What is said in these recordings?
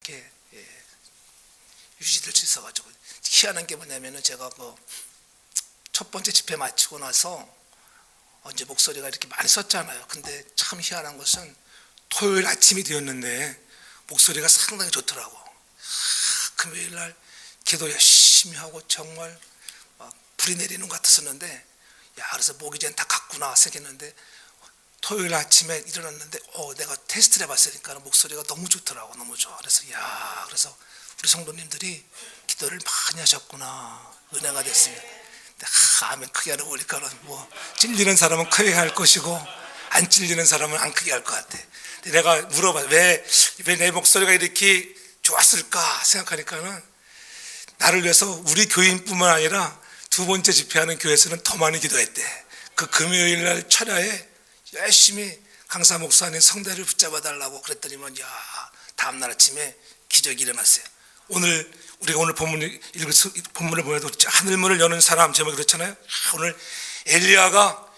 이렇게 유지될 수 있어가지고 희한한 게 뭐냐면은 제가 그 첫 번째 집회 마치고 나서 언제 목소리가 이렇게 많이 썼잖아요. 근데 참 희한한 것은 토요일 아침이 되었는데 목소리가 상당히 좋더라고. 금요일 날 기도 열심히 하고 정말 막 불이 내리는 것 같았었는데, 야, 그래서 목이 이제 다 갔구나 생각했는데 토요일 아침에 일어났는데 내가 테스트를 해봤으니까 목소리가 너무 좋더라고. 너무 좋아. 그래서 그래서 우리 성도님들이 기도를 많이 하셨구나. 은혜가 됐습니다. 근데 아멘 크게 하는 거 보니까는 뭐 찔리는 사람은 크게 할 것이고 안 찔리는 사람은 안 크게 할 것 같아. 근데 내가 물어봐, 왜 내 목소리가 이렇게 좋았을까 생각하니까는 나를 위해서 우리 교인뿐만 아니라 두 번째 집회하는 교회에서는 더 많이 기도했대. 그 금요일 날 철야에 열심히 강사 목사님 성대를 붙잡아 달라고 그랬더니만 다음날 아침에 기적이 일어났어요. 우리가 오늘 본문을 보면도 하늘문을 여는 사람 제목이 그렇잖아요. 오늘 엘리야가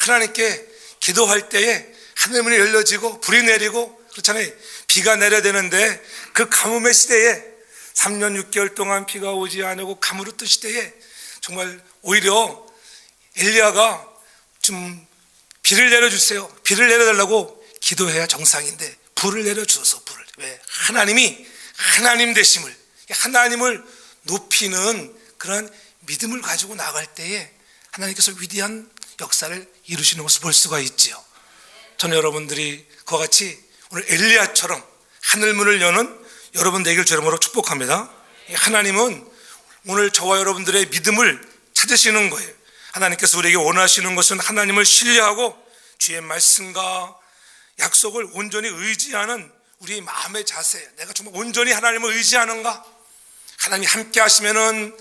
하나님께 기도할 때에 하늘문이 열려지고 불이 내리고 그렇잖아요. 비가 내려야 되는데 그 가뭄의 시대에 3년 6개월 동안 비가 오지 않고 가물었던 시대에 정말 오히려 엘리야가 좀 비를 내려주세요. 비를 내려달라고 기도해야 정상인데 불을 내려주셔서 불을. 왜? 하나님 되심을, 하나님을 높이는 그런 믿음을 가지고 나갈 때에 하나님께서 위대한 역사를 이루시는 것을 볼 수가 있지요. 저는 여러분들이 그와 같이 오늘 엘리야처럼 하늘문을 여는 여러분 되길 주름으로 축복합니다. 하나님은 오늘 저와 여러분들의 믿음을 찾으시는 거예요. 하나님께서 우리에게 원하시는 것은 하나님을 신뢰하고 주의 말씀과 약속을 온전히 의지하는 우리의 마음의 자세. 내가 정말 온전히 하나님을 의지하는가? 하나님이 함께 하시면은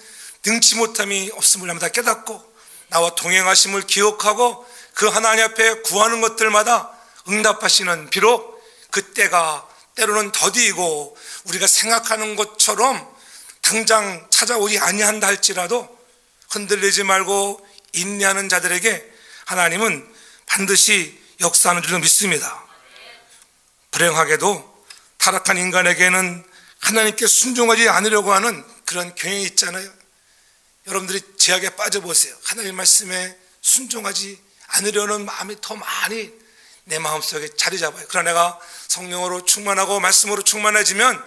능치 못함이 없음을 날마다 깨닫고 나와 동행하심을 기억하고 그 하나님 앞에 구하는 것들마다 응답하시는, 비록 그때가 때로는 더디고 우리가 생각하는 것처럼 당장 찾아오지 아니한다 할지라도 흔들리지 말고 인내하는 자들에게 하나님은 반드시 역사하는 줄로 믿습니다. 불행하게도 타락한 인간에게는 하나님께 순종하지 않으려고 하는 그런 경향이 있잖아요. 여러분들이 제약에 빠져보세요. 하나님의 말씀에 순종하지 않으려는 마음이 더 많이 내 마음속에 자리 잡아요. 그러나 내가 성령으로 충만하고 말씀으로 충만해지면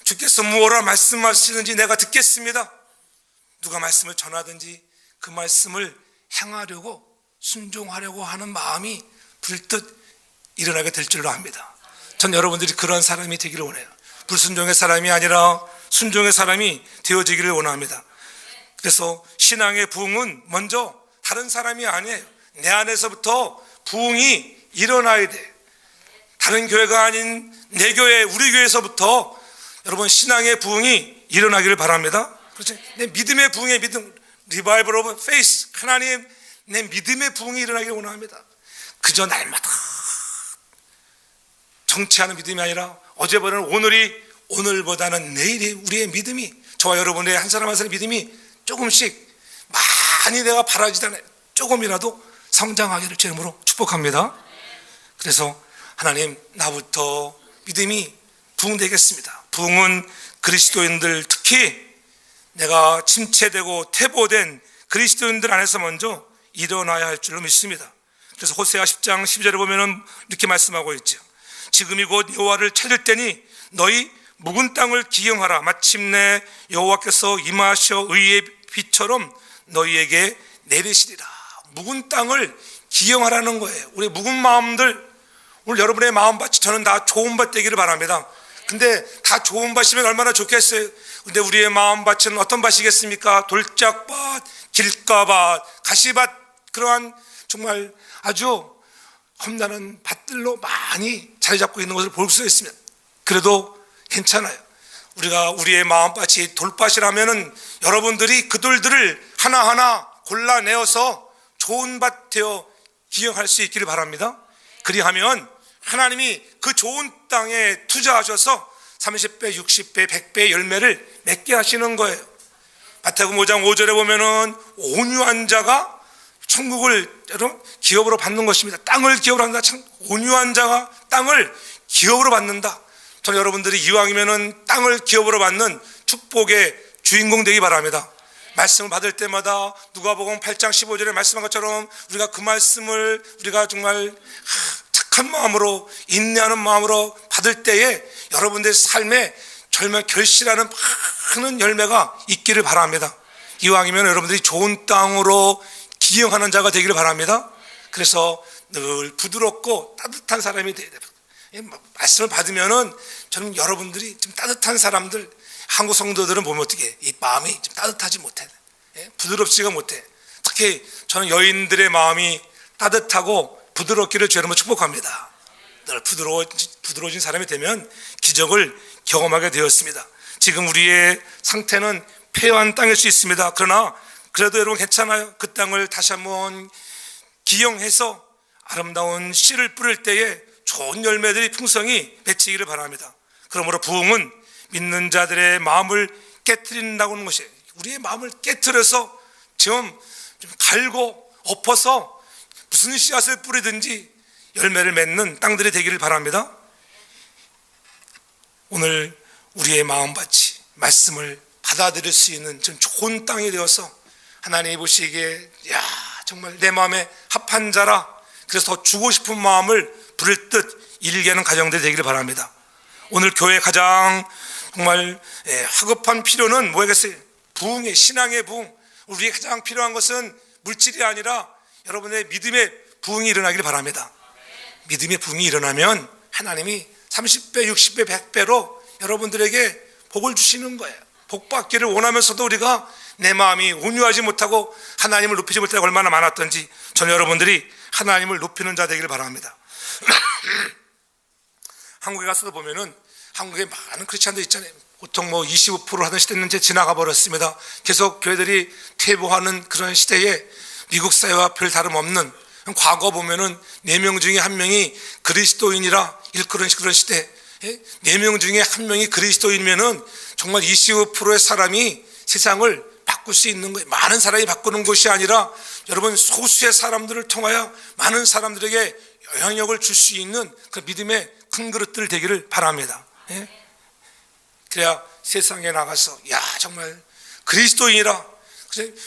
주께서 무엇을 말씀하시는지 내가 듣겠습니다. 누가 말씀을 전하든지 그 말씀을 행하려고 순종하려고 하는 마음이 불뜻 일어나게 될 줄로 압니다. 전 여러분들이 그런 사람이 되기를 원해요. 불순종의 사람이 아니라 순종의 사람이 되어지기를 원합니다. 그래서 신앙의 부흥은 먼저 다른 사람이 아니에요. 내 안에서부터 부흥이 일어나야 돼. 다른 교회가 아닌 내 교회, 우리 교회에서부터 여러분 신앙의 부흥이 일어나기를 바랍니다. 그렇죠? 내 믿음의 부흥의 믿음, 리바이벌 오브 페이스, 하나님 내 믿음의 부흥이 일어나기를 원합니다. 그저 날마다 정치하는 믿음이 아니라 어제보다는 오늘보다는 내일이 우리의 믿음이, 저와 여러분의 한 사람 한 사람의 믿음이 조금씩 많이 내가 바라지도 않아요. 조금이라도 성장하기를 제 이름으로 축복합니다. 그래서 하나님 나부터 믿음이 부흥되겠습니다. 부흥은 그리스도인들, 특히 내가 침체되고 퇴보된 그리스도인들 안에서 먼저 일어나야 할 줄로 믿습니다. 그래서 호세아 10장 12절에 보면 이렇게 말씀하고 있죠. 지금이 곧 여호와를 찾을 때니 너희 묵은 땅을 기경하라. 마침내 여호와께서 임하셔 의의 빛처럼 너희에게 내리시리라. 묵은 땅을 기경하라는 거예요. 우리 묵은 마음들, 오늘 여러분의 마음밭이 저는 다 좋은 밭 되기를 바랍니다. 근데 다 좋은 밭이면 얼마나 좋겠어요. 근데 우리의 마음밭은 어떤 밭이겠습니까? 돌짝밭, 길가밭, 가시밭, 그러한 정말 아주 험난한 밭들로 많이 자리 잡고 있는 것을 볼 수 있습니다. 그래도 괜찮아요. 우리가 우리의 마음밭이 돌밭이라면은 여러분들이 그 돌들을 하나하나 골라내어서 좋은 밭 되어 기용할 수 있기를 바랍니다. 그리하면 하나님이 그 좋은 땅에 투자하셔서 30배, 60배, 100배 열매를 맺게 하시는 거예요. 마태복음 5장 5절에 보면은 온유한 자가 천국을 기업으로 받는 것입니다. 땅을 기업으로 한다. 온유한 자가 땅을 기업으로 받는다. 저는 여러분들이 이왕이면은 땅을 기업으로 받는 축복의 주인공 되기 바랍니다. 말씀을 받을 때마다 누가복음 8장 15절에 말씀한 것처럼 우리가 그 말씀을 우리가 정말 착한 마음으로 인내하는 마음으로 받을 때에 여러분들의 삶에 정말 결실하는 많은 열매가 있기를 바랍니다. 이왕이면 여러분들이 좋은 땅으로 기영하는 자가 되기를 바랍니다. 그래서 늘 부드럽고 따뜻한 사람이 되어야 됩니다. 말씀을 받으면은 저는 여러분들이 좀 따뜻한 사람들, 한국 성도들은 보면 어떻게 이 마음이 좀 따뜻하지 못해, 부드럽지가 못해. 특히 저는 여인들의 마음이 따뜻하고 부드럽기를 주의 이름으로 축복합니다. 늘 부드러워진 사람이 되면 기적을 경험하게 되었습니다. 지금 우리의 상태는 폐허한 땅일 수 있습니다. 그러나 그래도 여러분 괜찮아요. 그 땅을 다시 한번 기영해서 아름다운 씨를 뿌릴 때에 좋은 열매들이 풍성히 맺히기를 바랍니다. 그러므로 부흥은 믿는 자들의 마음을 깨트린다고 하는 것이에요. 우리의 마음을 깨트려서 좀 갈고 엎어서 무슨 씨앗을 뿌리든지 열매를 맺는 땅들이 되기를 바랍니다. 오늘 우리의 마음밭이 말씀을 받아들일 수 있는 좀 좋은 땅이 되어서 하나님이 보시기에 야 정말 내 마음에 합한 자라, 그래서 더 주고 싶은 마음을 부릴 듯 일게 하는 가정들이 되기를 바랍니다. 오늘 교회 가장 정말 화급한 필요는 뭐겠어요? 부흥의, 신앙의 부흥. 우리에게 가장 필요한 것은 물질이 아니라 여러분의 믿음의 부흥이 일어나기를 바랍니다. 믿음의 부흥이 일어나면 하나님이 30배, 60배, 100배로 여러분들에게 복을 주시는 거예요. 복 받기를 원하면서도 우리가 내 마음이 온유하지 못하고 하나님을 높이지 못하고 얼마나 많았던지 저는 여러분들이 하나님을 높이는 자 되기를 바랍니다. 한국에 가서도 보면은 한국에 많은 크리스찬들 있잖아요. 보통 25% 하던 시대는 이제 지나가 버렸습니다. 계속 교회들이 퇴보하는 그런 시대에 미국 사회와 별 다름없는, 과거 보면은 4명 중에 1명이 그리스도인이라 일그런 그런 시대, 4명 중에 1명이 그리스도인이면은 정말 25%의 사람이 세상을 바꿀 수 있는 거예요. 많은 사람이 바꾸는 것이 아니라 여러분 소수의 사람들을 통하여 많은 사람들에게 영향력을 줄 수 있는 그 믿음의 큰 그릇들 되기를 바랍니다. 그래야 세상에 나가서 야 정말 그리스도인이라,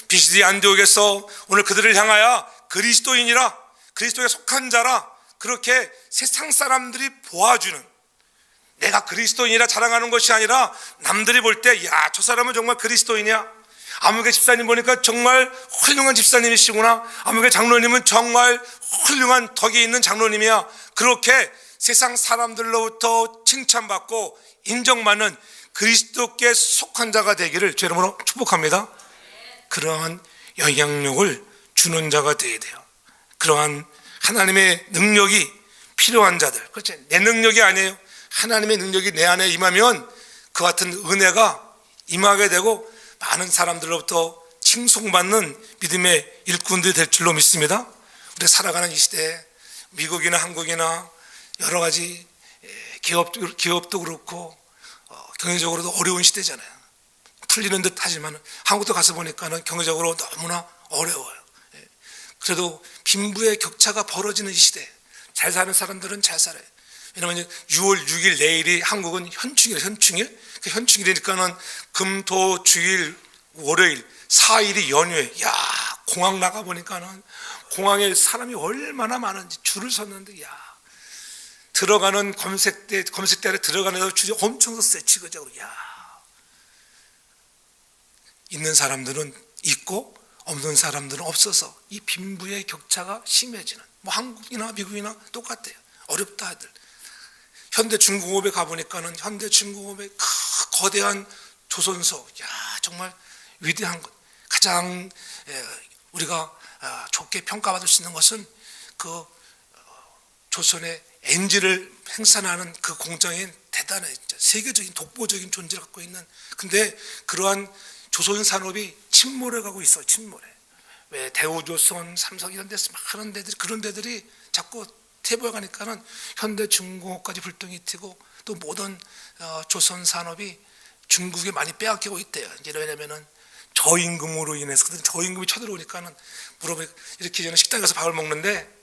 비시디 안디옥에서 오늘 그들을 향하여 그리스도인이라, 그리스도에 속한 자라 그렇게 세상 사람들이 보아주는, 내가 그리스도인이라 자랑하는 것이 아니라 남들이 볼 때 야 저 사람은 정말 그리스도인이야, 아무개 집사님 보니까 정말 훌륭한 집사님이시구나, 아무개 장로님은 정말 훌륭한 덕이 있는 장로님이야, 그렇게 세상 사람들로부터 칭찬받고 인정받는 그리스도께 속한 자가 되기를 주의 이름으로 축복합니다. 그러한 영향력을 주는 자가 되어야 돼요. 그러한 하나님의 능력이 필요한 자들, 그렇죠? 내 능력이 아니에요. 하나님의 능력이 내 안에 임하면 그 같은 은혜가 임하게 되고 많은 사람들로부터 칭송받는 믿음의 일꾼들이 될 줄로 믿습니다. 우리가 살아가는 이 시대에 미국이나 한국이나 여러 가지 기업도 그렇고 경제적으로도 어려운 시대잖아요. 풀리는 듯 하지만 한국도 가서 보니까는 경제적으로 너무나 어려워요. 그래도 빈부의 격차가 벌어지는 이 시대, 잘 사는 사람들은 잘 살아요. 왜냐하면 6월 6일 내일이 한국은 현충일, 그 현충일이니까는 금, 토, 주일, 월요일 4일이 연휴에, 야 공항 나가 보니까는 공항에 사람이 얼마나 많은지 줄을 섰는데, 야 들어가는 검색대 안에 들어가는 데도 줄이 엄청 섰어요. 지그재그로. 야 있는 사람들은 있고 없는 사람들은 없어서 이 빈부의 격차가 심해지는, 한국이나 미국이나 똑같아요. 어렵다 하들. 현대중공업에 가보니까는 현대중공업의 거대한 조선소, 야 정말 위대한 것. 가장 우리가 좋게 평가받을 수 있는 것은 그 조선의 엔진을 생산하는 그 공장인 대단해, 세계적인 독보적인 존재를 갖고 있는. 근데 그러한 조선 산업이 침몰해가고 있어요. 침몰해. 왜 대우조선, 삼성 이런 데서 많은 데들이, 그런 데들이 자꾸 퇴보해 가니까는 현대중공업까지 불똥이 튀고 또 모든 조선 산업이 중국에 많이 빼앗기고 있대요. 이제 왜냐면은 저임금으로 인해서. 저임금이 쳐들어오니까는 물어보니까 이렇게 저는 식당에 가서 밥을 먹는데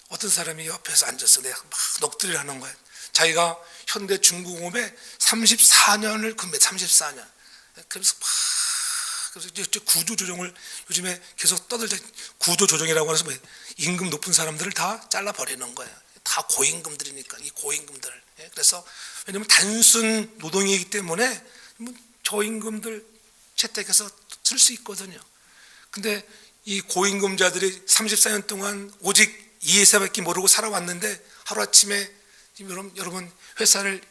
어떤 사람이 옆에서 앉아서 내가 막 넋두리를 하는 거예요. 자기가 현대 중공업에 34년을 근무해. 34년. 그래서 막 그래서 이제 구조 조정을 요즘에 계속 떠들자. 구조 조정이라고 해서 뭐 임금 높은 사람들을 다 잘라 버리는 거예요. 다 고임금들이니까 이 고임금들. 그래서 왜냐면 단순 노동이기 때문에 뭐 저임금들 채택해서 쓸 수 있거든요. 근데 이 고임금자들이 34년 동안 오직 이해사밖에 모르고 살아왔는데 하루아침에 여러분 회사를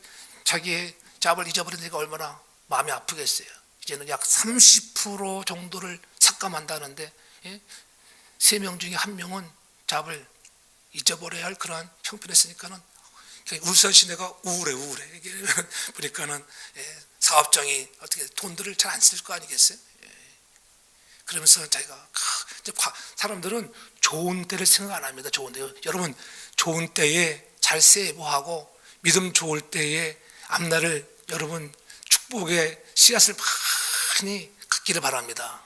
자기의 잡을 잊어버린 데가 얼마나 마음이 아프겠어요. 이제는 약 30% 정도를 삭감한다는데 3명 중에 1명은 잡을 잊어버려야 할 그러한 형편에 있으니까는 울산 시내가 우울해. 이게 보니까는 사업장이 어떻게 돈들을 잘 안 쓸 거 아니겠어요? 그러면서 자기가 사람들은 좋은 때를 생각 안 합니다. 좋은 때 여러분 좋은 때에 잘 세이브하고 믿음 좋을 때에 앞날을 여러분 축복의 씨앗을 많이 갖기를 바랍니다.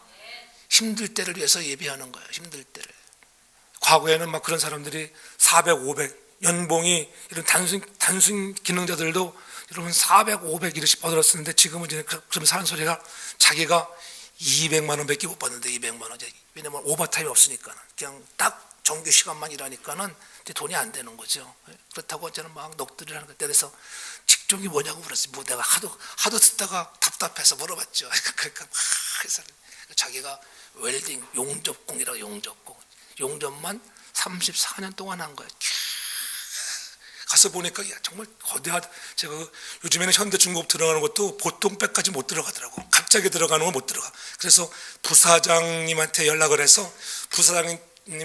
힘들 때를 위해서 예비하는 거예요. 힘들 때를. 과거에는 막 그런 사람들이 400, 500 연봉이 이런 단순 기능자들도 여러분 400, 500 이렇게 받았었는데 지금은 이제 그러면서 하는 소리가 자기가 200만 원밖에 못 받는데 200만 원. 왜냐면 오버타임이 없으니까 그냥 딱 정규 시간만 일하니까는 돈이 안 되는 거죠. 그렇다고 저는 막 넋두리를 하는 것 때려서 직종이 뭐냐고 물었어요. 뭐 내가 하도 듣다가 답답해서 물어봤죠. 그러니까 막 해서 자기가 웰딩 용접공이라고 용접만 34년 동안 한 거예요. 가서 보니까 야, 정말 거대하다. 제가 요즘에는 현대 중공업 들어가는 것도 보통 백까지 못 들어가더라고. 갑자기 들어가는 건 못 들어가. 그래서 부사장님한테 연락을 해서 부사장님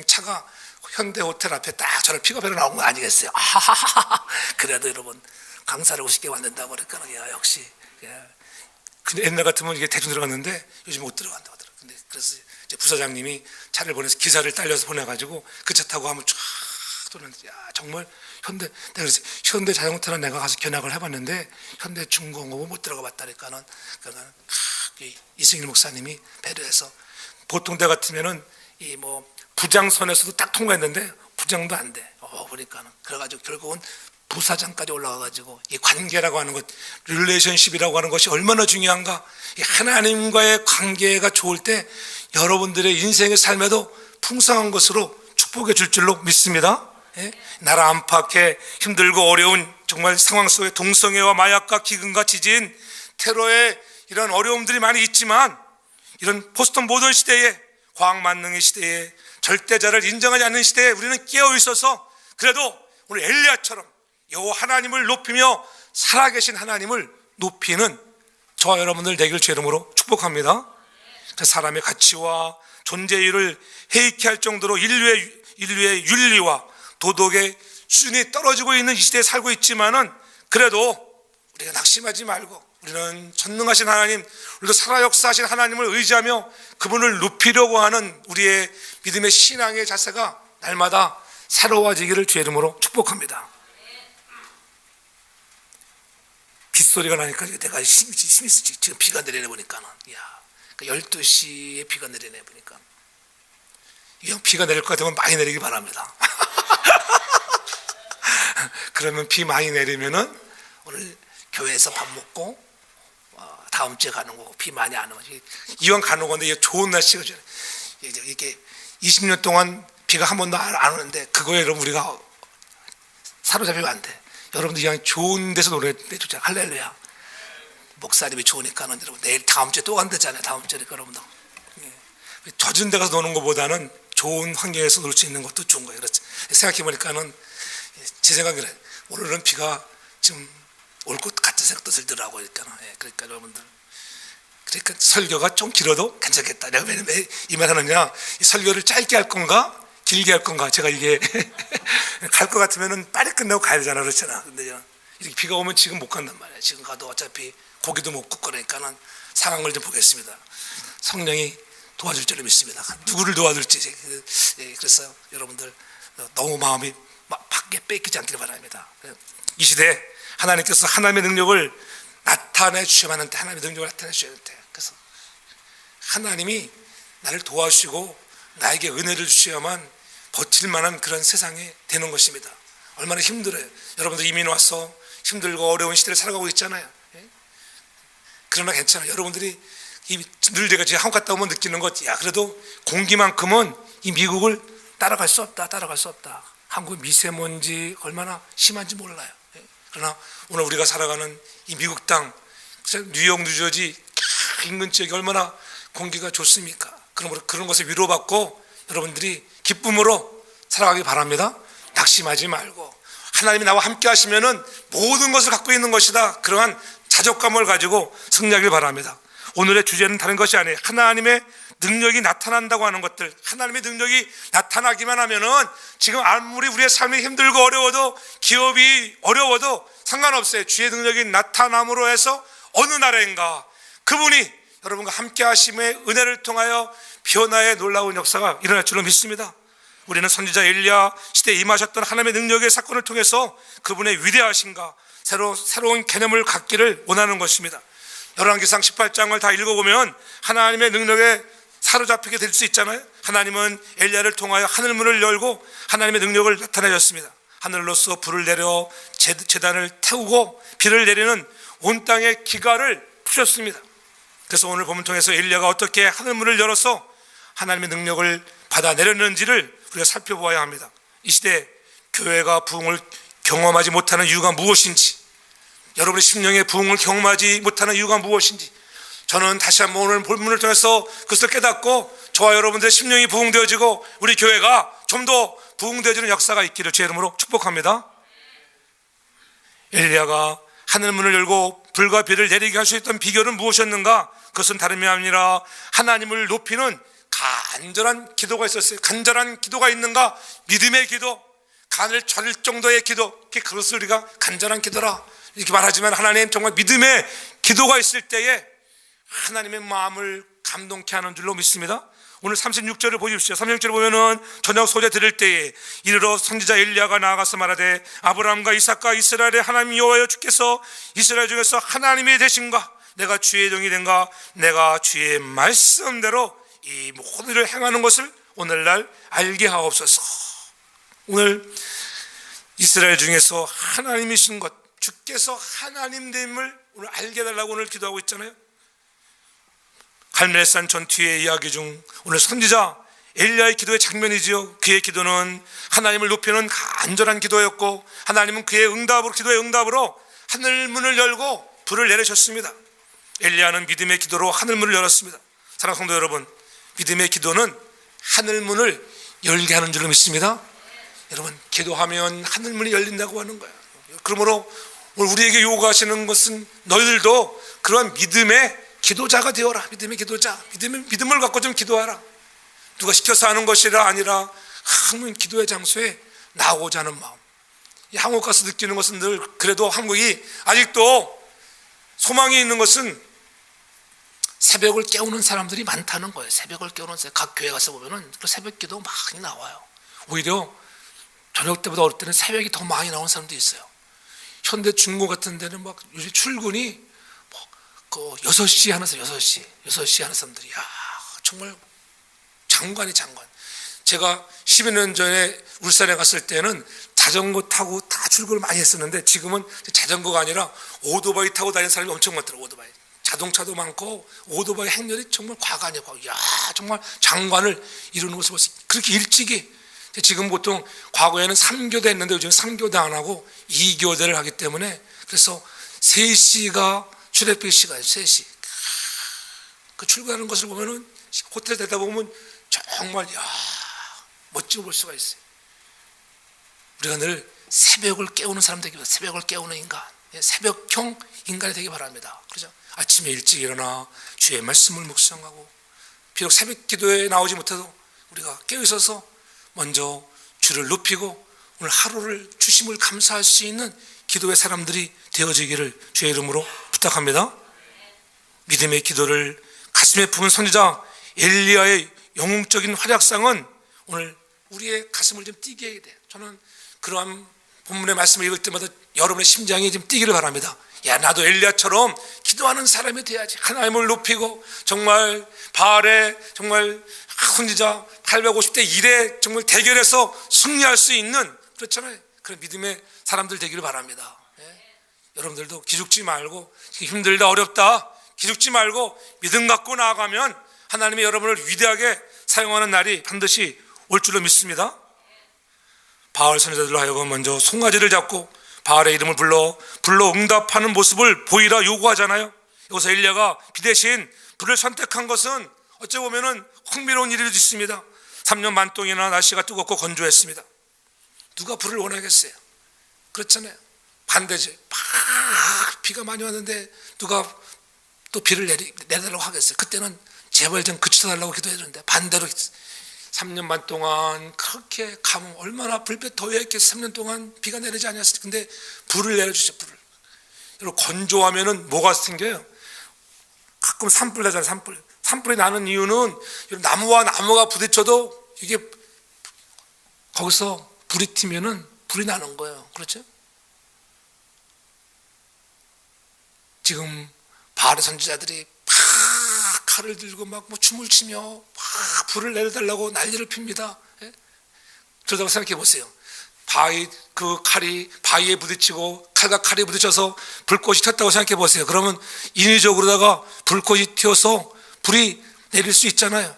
차가 현대 호텔 앞에 딱 저를 픽업해서 나온 거 아니겠어요? 아하하하. 그래도 여러분 강사를 50개 만든다고 그러니까 야 역시. 야. 근데 옛날 같으면 이게 대충 들어갔는데 요즘 못 들어간다고 하더라고요. 근데 그래서 이제 부사장님이 차를 보내서 기사를 딸려서 보내가지고 그 차 타고 하면 쫙 도는데 야 정말 내가 그래서 현대 자동차는 내가 가서 견학을 해봤는데 현대 중공업은 못 들어가 봤다니까는 그러니까 이승일 목사님이 배려해서 보통 때 같으면은 이 뭐 부장선에서도 딱 통과했는데 부장도 안 돼. 보니까는 그래가지고 결국은 부사장까지 올라가가지고 이 관계라고 하는 것, 릴레이션십이라고 하는 것이 얼마나 중요한가. 이 하나님과의 관계가 좋을 때 여러분들의 인생의 삶에도 풍성한 것으로 축복해 줄 줄로 믿습니다. 나라 안팎에 힘들고 어려운 정말 상황 속에 동성애와 마약과 기근과 지진, 테러의 이런 어려움들이 많이 있지만 이런 포스트 모던 시대에 과학만능의 시대에 절대자를 인정하지 않는 시대에 우리는 깨어 있어서 그래도 오늘 엘리야처럼 여호와 하나님을 높이며 살아계신 하나님을 높이는 저와 여러분들 되길 주 이름으로 축복합니다. 사람의 가치와 존재의를 해이케 할 정도로 인류의 윤리와 도덕의 수준이 떨어지고 있는 이 시대에 살고 있지만은 그래도 우리가 낙심하지 말고 우리는 전능하신 하나님, 우리도 살아 역사하신 하나님을 의지하며 그분을 높이려고 하는 우리의 믿음의 신앙의 자세가 날마다 새로워지기를 주의 이름으로 축복합니다. 빗소리가 나니까 내가 힘이 쓰지. 지금 비가 내리네 보니까는. 야, 12시에 비가 내리네 보니까. 이왕 비가 내릴 것 같으면 많이 내리기 바랍니다. 그러면 비 많이 내리면은 오늘 교회에서 밥 먹고 다음 주에 가는 거고 비 많이 안 오면 이왕 가는 건데 이게 좋은 날씨가 이게 20년 동안 비가 한 번도 안 오는데 그거에 여러분 우리가 사로잡히면 안 돼. 여러분들 이왕 좋은 데서 노래 내주자. 할렐루야. 목사님이 좋으니까는 여러분 내일 다음 주에 또 간다잖아요. 다음 주니까 여러분들 젖은 데 가서 노는 것보다는 좋은 환경에서 놀 수 있는 것도 좋은 거예요. 그렇지. 생각해 보니까는 제 생각에 오늘은 비가 좀 올 것 같은 생각도 들더라고요. 그러니까 여러분들 그러니까 설교가 좀 길어도 괜찮겠다. 내가 왜 이 말 하느냐, 이 설교를 짧게 할 건가 길게 할 건가. 제가 이게 갈 것 같으면은 빨리 끝내고 가야 되잖아. 그렇잖아. 근데 이렇게 비가 오면 지금 못 간단 말이야. 지금 가도 어차피 고기도 못 굽고 그러니까는 상황을 좀 보겠습니다. 성령이 도와줄 줄을 믿습니다. 누구를 도와줄지. 그래서 여러분들 너무 마음이 밖에 뺏기지 않기를 바랍니다. 이 시대에 하나님께서 하나님의 능력을 나타내 주셔야 하는데 하나님의 능력을 나타내 주셔야 하는데 그래서 하나님이 나를 도와주시고 나에게 은혜를 주셔야만 버틸 만한 그런 세상이 되는 것입니다. 얼마나 힘들어요. 여러분들 이민 와서 힘들고 어려운 시대를 살아가고 있잖아요. 예? 그러나 괜찮아요. 여러분들이 늘 제가 한국 갔다 오면 느끼는 것, 야 그래도 공기만큼은 이 미국을 따라갈 수 없다. 한국 미세먼지 얼마나 심한지 몰라요. 예? 그러나 오늘 우리가 살아가는 이 미국 땅, 뉴욕, 뉴저지 인근 지역이 얼마나 공기가 좋습니까? 그런 것에 위로받고 여러분들이 기쁨으로 살아가기 바랍니다. 낙심하지 말고 하나님이 나와 함께 하시면은 모든 것을 갖고 있는 것이다. 그러한 자족감을 가지고 승리하길 바랍니다. 오늘의 주제는 다른 것이 아니에요. 하나님의 능력이 나타난다고 하는 것들, 하나님의 능력이 나타나기만 하면은 지금 아무리 우리의 삶이 힘들고 어려워도, 기업이 어려워도 상관없어요. 주의 능력이 나타남으로 해서 어느 나라인가 그분이 여러분과 함께 하심의 은혜를 통하여 변화의 놀라운 역사가 일어날 줄로 믿습니다. 우리는 선지자 엘리야 시대에 임하셨던 하나님의 능력의 사건을 통해서 그분의 위대하심과 새로운 개념을 갖기를 원하는 것입니다. 열왕기상 18장을 다 읽어보면 하나님의 능력에 사로잡히게 될 수 있잖아요. 하나님은 엘리야를 통하여 하늘문을 열고 하나님의 능력을 나타내셨습니다. 하늘로서 불을 내려 제단을 태우고 비를 내리는 온 땅의 기가를 푸셨습니다. 그래서 오늘 본문 통해서 엘리야가 어떻게 하늘문을 열어서 하나님의 능력을 받아내렸는지를 우리가 살펴보아야 합니다. 이 시대 교회가 부흥을 경험하지 못하는 이유가 무엇인지, 여러분의 심령의 부흥을 경험하지 못하는 이유가 무엇인지, 저는 다시 한번 오늘 본문을 통해서 그것을 깨닫고 저와 여러분들의 심령이 부흥되어지고 우리 교회가 좀 더 부흥되어지는 역사가 있기를 주의 이름으로 축복합니다. 엘리야가 하늘문을 열고 불과 비를 내리게 할 수 있던 비결은 무엇이었는가? 그것은 다름이 아니라 하나님을 높이는 간절한 기도가 있었어요. 간절한 기도가 있는가? 믿음의 기도, 간을 절일 정도의 기도, 그것을 우리가 간절한 기도라 이렇게 말하지만, 하나님 정말 믿음의 기도가 있을 때에 하나님의 마음을 감동케 하는 줄로 믿습니다. 오늘 36절을 보십시오. 36절을 보면은 저녁 소재 드릴 때에 이르러 선지자 엘리야가 나아가서 말하되 아브라함과 이삭과 이스라엘의 하나님 여호와여, 주께서 이스라엘 중에서 하나님이 되신가? 내가 주의 종이 된가? 내가 주의 말씀대로 이 모든 일을 행하는 것을 오늘날 알게 하옵소서. 오늘 이스라엘 중에서 하나님이신 것, 주께서 하나님됨을 오늘 알게 해달라고 오늘 기도하고 있잖아요. 갈멜산 전투의 이야기 중 오늘 선지자 엘리야의 기도의 장면이지요. 그의 기도는 하나님을 높이는 간절한 기도였고, 하나님은 그의 기도의 응답으로 하늘문을 열고 불을 내리셨습니다. 엘리야는 믿음의 기도로 하늘문을 열었습니다. 사랑하는 성도 여러분, 믿음의 기도는 하늘문을 열게 하는 줄로 믿습니다. 여러분, 기도하면 하늘문이 열린다고 하는 거예요. 그러므로 오늘 우리에게 요구하시는 것은 너희들도 그런 믿음의 기도자가 되어라. 믿음의 기도자, 믿음을 갖고 좀 기도하라. 누가 시켜서 하는 것이라 아니라 한문 기도의 장소에 나오고자 하는 마음. 이 한국 가서 느끼는 것은 늘 그래도 한국이 아직도 소망이 있는 것은 새벽을 깨우는 사람들이 많다는 거예요. 새벽을 깨우는 사람, 각 교회 가서 보면은 새벽 기도 많이 나와요. 오히려 저녁 때보다 어릴 때는 새벽이 더 많이 나오는 사람도 있어요. 현대 중고 같은 데는 막 요즘 출근이 그 6시 하는 사람, 6시 하는 사람들이, 야 정말 장관. 제가 10여 년 전에 울산에 갔을 때는 자전거 타고 다 출근을 많이 했었는데, 지금은 자전거가 아니라 오토바이 타고 다니는 사람이 엄청 많더라고요. 오토바이, 자동차도 많고 오토바이 행렬이 정말 과간이에요. 야 정말 장관을 이루는 것을 봤어요. 그렇게 일찍이. 지금 보통 과거에는 3교대 했는데 요즘 3교대 안 하고 2교대를 하기 때문에, 그래서 3시가 출애길 시간이에요. 3시. 그 출근하는 것을 보면은 호텔 되다 보면 정말 멋지게 볼 수가 있어요. 우리가 늘 새벽을 깨우는 사람 되기 바랍니다. 새벽을 깨우는 인간, 새벽형 인간이 되기 바랍니다. 그렇죠? 아침에 일찍 일어나 주의 말씀을 묵상하고, 비록 새벽 기도에 나오지 못해도 우리가 깨어 있어서 먼저 주를 높이고 오늘 하루를 주심을 감사할 수 있는 기도의 사람들이 되어지기를 주의 이름으로 부탁합니다. 믿음의 기도를 가슴에 품은 선지자 엘리야의 영웅적인 활약상은 오늘 우리의 가슴을 좀 뛰게 해야 돼요. 저는 그러한 본문의 말씀을 읽을 때마다 여러분의 심장이 좀 뛰기를 바랍니다. 야, 나도 엘리야처럼 기도하는 사람이 돼야지. 하나님을 높이고 정말 바알의 정말 선지자 850대 1에 정말 대결해서 승리할 수 있는, 그렇잖아요. 그런 믿음의 사람들 되기를 바랍니다. 여러분들도 기죽지 말고, 힘들다 어렵다 기죽지 말고 믿음 갖고 나아가면 하나님이 여러분을 위대하게 사용하는 날이 반드시 올 줄로 믿습니다. 바알 선지자들로 하여금 먼저 송아지를 잡고 바알의 이름을 불러 응답하는 모습을 보이라 요구하잖아요. 여기서 엘리야가 비 대신 불을 선택한 것은 어찌 보면은 흥미로운 일일 수 있습니다. 3년 반 동이나 날씨가 뜨겁고 건조했습니다. 누가 불을 원하겠어요? 그렇잖아요. 반대지. 막 비가 많이 왔는데 누가 또 비를 내달라고 하겠어요? 그때는 제발 좀 그쳐달라고 기도해야 되는데, 반대로 3년 반 동안 그렇게 가뭄, 얼마나 불볕 더위했겠어요. 3년 동안 비가 내리지 않았어요. 근데 불을 내려주죠. 불을. 여러분, 건조하면은 뭐가 생겨요? 가끔 산불 나잖아요. 산불이 나는 이유는 나무와 나무가 부딪혀도 이게 거기서 불이 튀면은 불이 나는 거예요. 그렇죠? 지금 바알의 선지자들이 막 칼을 들고 막 춤을 추며 막 불을 내려달라고 난리를 핍니다. 예? 그러다가 생각해 보세요. 그 칼이 바위에 부딪히고 칼과 칼이 부딪혀서 불꽃이 튀었다고 생각해 보세요. 그러면 인위적으로다가 불꽃이 튀어서 불이 내릴 수 있잖아요.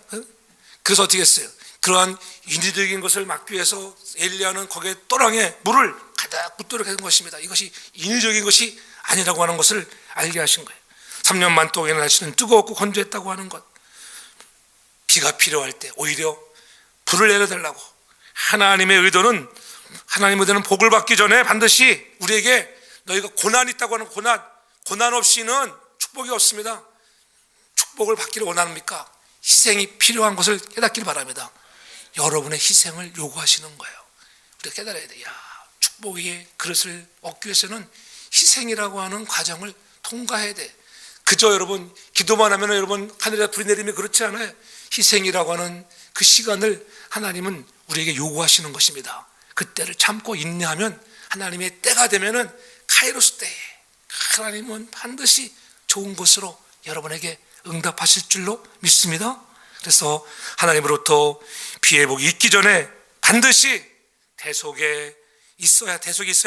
그래서 어떻게 했어요? 그러한 인위적인 것을 막기 위해서 엘리야는 거기에 또랑에 물을 가득 붓도록 한 것입니다. 이것이 인위적인 것이 아니라고 하는 것을 알게 하신 거예요. 3년 반 동안의 날씨는 뜨거웠고 건조했다고 하는 것, 비가 필요할 때 오히려 불을 내려달라고. 하나님의 의도는 복을 받기 전에 반드시 우리에게 너희가 고난이 있다고 하는 고난 없이는 축복이 없습니다. 축복을 받기를 원합니까? 희생이 필요한 것을 깨닫기를 바랍니다. 여러분의 희생을 요구하시는 거예요. 우리가 깨달아야 돼요. 축복의 그릇을 얻기 위해서는 희생이라고 하는 과정을 통과해야 돼. 그저 여러분 기도만 하면 여러분 하늘에 불이 내리면 그렇지 않아요. 희생이라고 하는 그 시간을 하나님은 우리에게 요구하시는 것입니다. 그때를 참고 인내하면 하나님의 때가 되면은 카이로스 때에 하나님은 반드시 좋은 것으로 여러분에게 응답하실 줄로 믿습니다. 그래서 하나님으로부터 비의 복이 있기 전에 반드시 대속이 있어야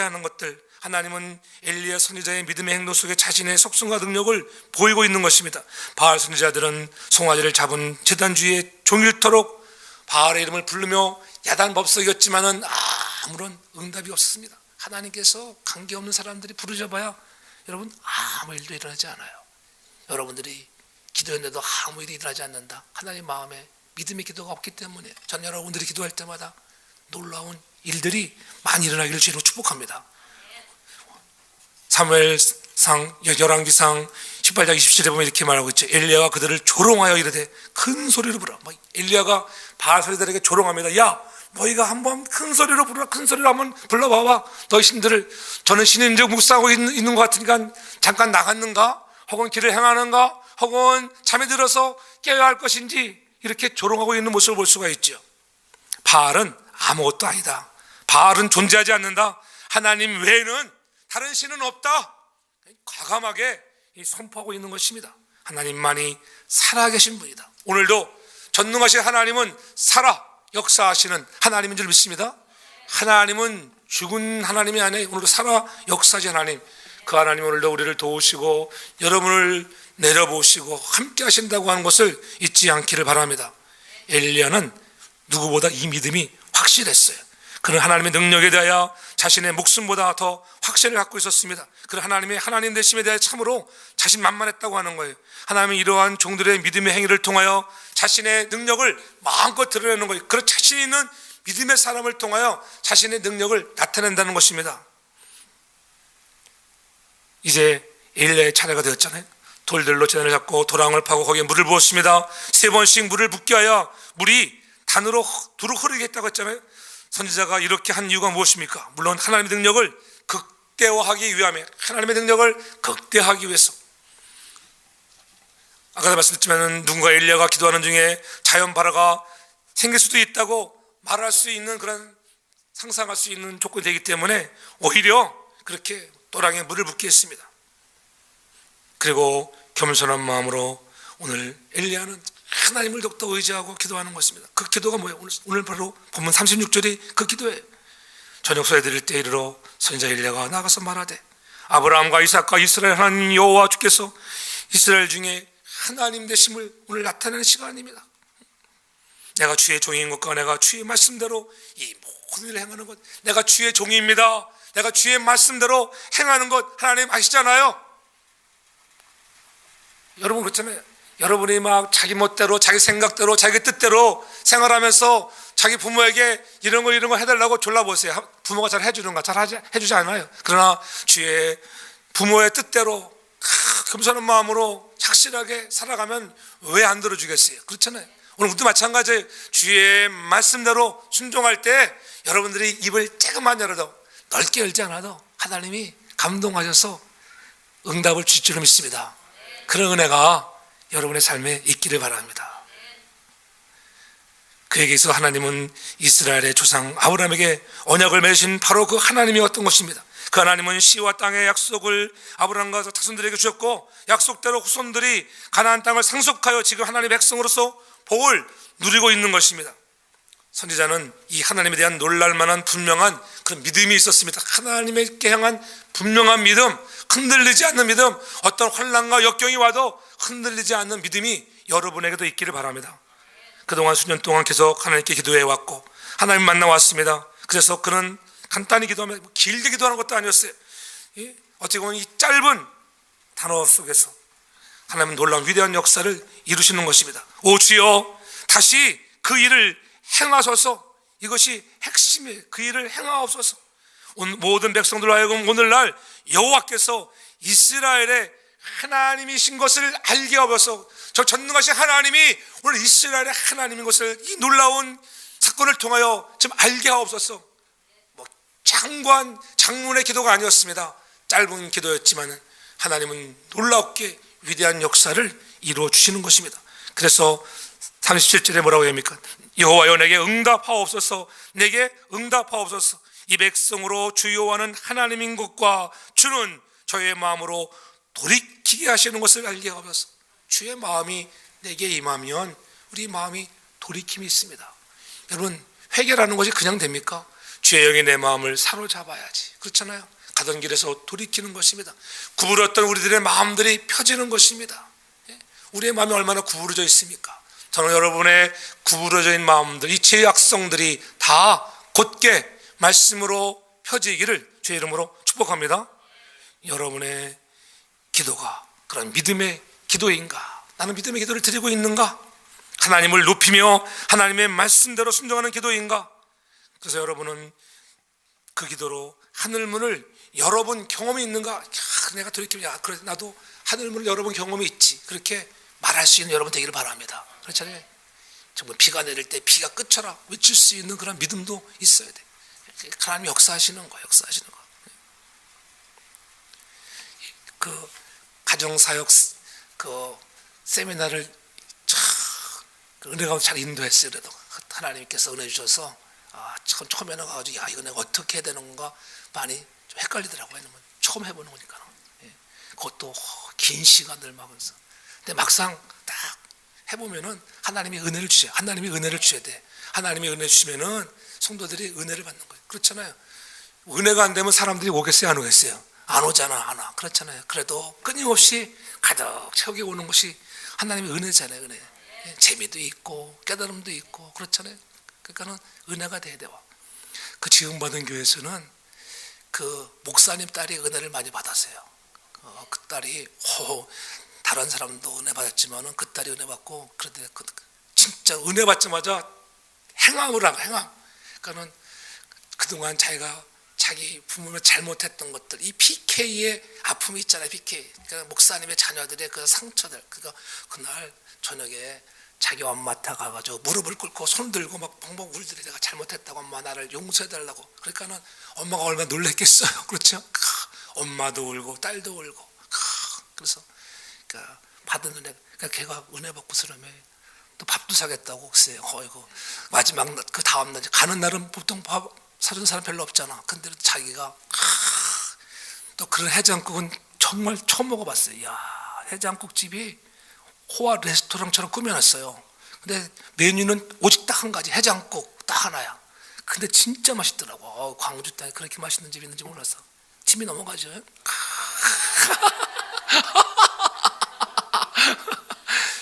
하는 것들, 하나님은 엘리야 선지자의 믿음의 행동 속에 자신의 속성과 능력을 보이고 있는 것입니다. 바알 선지자들은 송아지를 잡은 제단주의에 종일토록 바알의 이름을 부르며 야단법석이었지만은 아무런 응답이 없었습니다. 하나님께서 관계없는 사람들이 부르셔봐야 여러분 아무 일도 일어나지 않아요. 여러분들이 기도했는데도 아무 일이 일어나지 않는다. 하나님 마음에 믿음의 기도가 없기 때문에 전 여러분들이 기도할 때마다 놀라운 일들이 많이 일어나기를 주로 축복합니다. 사무엘상 열왕기상 18장 27절에 보면 이렇게 말하고 있죠. 엘리야가 그들을 조롱하여 이르되 큰 소리로 부르라. 엘리야가 바알 선지자들에게 조롱합니다. 야, 너희가 한번 큰 소리로 부르라. 큰 소리로 한번 불러봐봐. 너희 신들을, 저는 신인적 묵상하고 있는 것 같으니까 잠깐 나갔는가? 혹은 길을 행하는가? 혹은 잠에 들어서 깨어야 할 것인지 이렇게 조롱하고 있는 모습을 볼 수가 있죠. 바알은 아무것도 아니다. 바알은 존재하지 않는다. 하나님 외에는 다른 신은 없다. 과감하게 선포하고 있는 것입니다. 하나님만이 살아계신 분이다. 오늘도 전능하신 하나님은 살아 역사하시는 하나님인 줄 믿습니다. 하나님은 죽은 하나님이 아니에요. 오늘도 살아 역사하신 하나님, 그 하나님 오늘도 우리를 도우시고 여러분을 내려보시고 함께 하신다고 하는 것을 잊지 않기를 바랍니다. 엘리야는 누구보다 이 믿음이 확실했어요. 그는 하나님의 능력에 대하여 자신의 목숨보다 더 확신을 갖고 있었습니다. 그는 하나님의 하나님 되심에 대해 참으로 자신만만했다고 하는 거예요. 하나님은 이러한 종들의 믿음의 행위를 통하여 자신의 능력을 마음껏 드러내는 거예요. 그런 자신 있는 믿음의 사람을 통하여 자신의 능력을 나타낸다는 것입니다. 이제 엘리야의 차례가 되었잖아요. 돌들로 재단을 잡고 도랑을 파고 거기에 물을 부었습니다. 3번씩 물을 붓게 하여 물이 단으로 두루 흐르게 했다고 했잖아요. 선지자가 이렇게 한 이유가 무엇입니까? 물론 하나님의 능력을 극대화하기 위함에, 하나님의 능력을 극대화하기 위해서. 아까도 말씀드렸지만 누군가 엘리야가 기도하는 중에 자연 발화가 생길 수도 있다고 말할 수 있는, 그런 상상할 수 있는 조건이 되기 때문에 오히려 그렇게 도랑에 물을 붓게 했습니다. 그리고 겸손한 마음으로 오늘 엘리야는 하나님을 더욱더 의지하고 기도하는 것입니다. 그 기도가 뭐예요? 오늘 바로 본문 36절이 그 기도예요. 저녁 소리 들을 때 이르러 선지자 엘리야가 나가서 말하되 아브라함과 이삭과 이스라엘 하나님 여호와 주께서 이스라엘 중에 하나님 되심을 오늘 나타내는 시간입니다. 내가 주의 종인 것과 내가 주의 말씀대로 이 모든 일을 행하는 것, 내가 주의 종입니다. 내가 주의 말씀대로 행하는 것 하나님 아시잖아요. 여러분 그렇잖아요. 여러분이 막 자기 멋대로 자기 생각대로 자기 뜻대로 생활하면서 자기 부모에게 이런 거 해달라고 졸라보세요. 부모가 잘 해주는가? 잘 해주지 않아요. 그러나 주의 부모의 뜻대로 겸손한 마음으로 착실하게 살아가면 왜 안 들어주겠어요? 그렇잖아요. 오늘 우리도 마찬가지예요. 주의 말씀대로 순종할 때 여러분들이 입을 조금만 열어도, 넓게 열지 않아도 하나님이 감동하셔서 응답을 주실 줄 믿습니다. 그런 은혜가 여러분의 삶에 있기를 바랍니다. 그에게서 하나님은 이스라엘의 조상 아브라함에게 언약을 맺으신 바로 그 하나님이었던 것입니다. 그 하나님은 시와 땅의 약속을 아브라함과 자손들에게 주셨고, 약속대로 후손들이 가나안 땅을 상속하여 지금 하나님의 백성으로서 복을 누리고 있는 것입니다. 선지자는 이 하나님에 대한 놀랄만한 분명한 그런 믿음이 있었습니다. 하나님께 향한 분명한 믿음, 흔들리지 않는 믿음, 어떤 환난과 역경이 와도 흔들리지 않는 믿음이 여러분에게도 있기를 바랍니다. 그동안 수년 동안 계속 하나님께 기도해 왔고 하나님 만나왔습니다. 그래서 그는 간단히 기도하면 길게 기도하는 것도 아니었어요. 어떻게 보면 이 짧은 단어 속에서 하나님은 놀라운 위대한 역사를 이루시는 것입니다. 오 주여, 다시 그 일을 행하소서. 이것이 핵심이에요. 그 일을 행하옵소서. 모든 백성들로 하여금 오늘날 여호와께서 이스라엘의 하나님이신 것을 알게 하옵소서. 저 전능하신 하나님이 오늘 이스라엘의 하나님인 것을 이 놀라운 사건을 통하여 지금 알게 하옵소서. 장문의 기도가 아니었습니다. 짧은 기도였지만 하나님은 놀랍게 위대한 역사를 이루어 주시는 것입니다. 그래서 37절에 뭐라고 합니까? 여호와여 내게 응답하옵소서. 내게 응답하옵소서. 이 백성으로 주 여호와는 하나님인 것과 주는 저의 마음으로 돌이키게 하시는 것을 알게 하옵소서. 주의 마음이 내게 임하면 우리 마음이 돌이킴이 있습니다. 여러분, 회개라는 것이 그냥 됩니까? 주의 영이 내 마음을 사로잡아야지. 그렇잖아요. 가던 길에서 돌이키는 것입니다. 구부렸던 우리들의 마음들이 펴지는 것입니다. 우리의 마음이 얼마나 구부러져 있습니까? 저는 여러분의 구부러져 있는 마음들, 이 죄악성들이 다 곧게 말씀으로 펴지기를 주의 이름으로 축복합니다. 여러분의 기도가 그런 믿음의 기도인가? 나는 믿음의 기도를 드리고 있는가? 하나님을 높이며 하나님의 말씀대로 순종하는 기도인가? 그래서 여러분은 그 기도로 하늘문을 열어본 경험이 있는가? 내가 돌이키면 그래 나도 하늘문을 열어본 경험이 있지. 그렇게 말할 수 있는 여러분 되기를 바랍니다. 그렇잖아요. 정말 비가 내릴 때 비가 그쳐라 외칠 수 있는 그런 믿음도 있어야 돼. 하나님이 역사하시는 거, 역사하시는 거. 그 가정사역 그 세미나를 은혜가 잘 인도했어요. 그래도 하나님께서 은혜 주셔서 참 처음에는 가가지고 이거 내가 어떻게 해야 되는 건가 많이 좀 헷갈리더라고요. 왜냐면 처음 해보는 거니까. 그것도 긴 시간들 막면서. 근데 막상 딱 해보면은 하나님이 은혜를 주셔요. 하나님이 은혜를 주셔야 돼. 하나님이 은혜 주시면은 성도들이 은혜를 받는 거예요. 그렇잖아요. 은혜가 안 되면 사람들이 오겠어요, 안 오겠어요? 안 오잖아, 안 와. 그렇잖아요. 그래도 끊임없이 가득 채우게 오는 것이 하나님의 은혜잖아요, 은혜. 재미도 있고 깨달음도 있고 그렇잖아요. 그러니까는 은혜가 돼야 돼요. 그 지음받은 교회에서는 그 목사님 딸이 은혜를 많이 받았어요. 그 딸이 다른 사람도 은혜 받았지만은 그 딸이 은혜 받고 그런데 진짜 은혜 받자마자 행함을 하고 행함. 그러니까는 그동안 자기 부모가 잘못했던 것들, 이 PK의 아픔이 있잖아요. PK. 그러니까 목사님의 자녀들의 그 상처들. 그러니까 그날 저녁에 자기 엄마한테 가가지고 무릎을 꿇고 손 들고 막 펑펑 울더니 내가 잘못했다고 엄마 나를 용서해달라고. 그러니까는 엄마가 얼마나 놀랬겠어요. 그렇죠? 엄마도 울고 딸도 울고. 그래서 그러니까 받은 은혜, 그러니까 걔가 은혜 받고 그러면 또 밥도 사겠다고 글쎄요. 어이구 마지막 그 다음 날 가는 날은 보통 밥 사주는 사람 별로 없잖아. 근데 자기가 또 그런 해장국은 정말 처음 먹어봤어요. 이야, 해장국 집이 호화 레스토랑처럼 꾸며놨어요. 근데 메뉴는 오직 딱 한 가지, 해장국 딱 하나야. 근데 진짜 맛있더라고. 광주 땅에 그렇게 맛있는 집이 있는지 몰랐어. 침이 넘어가죠.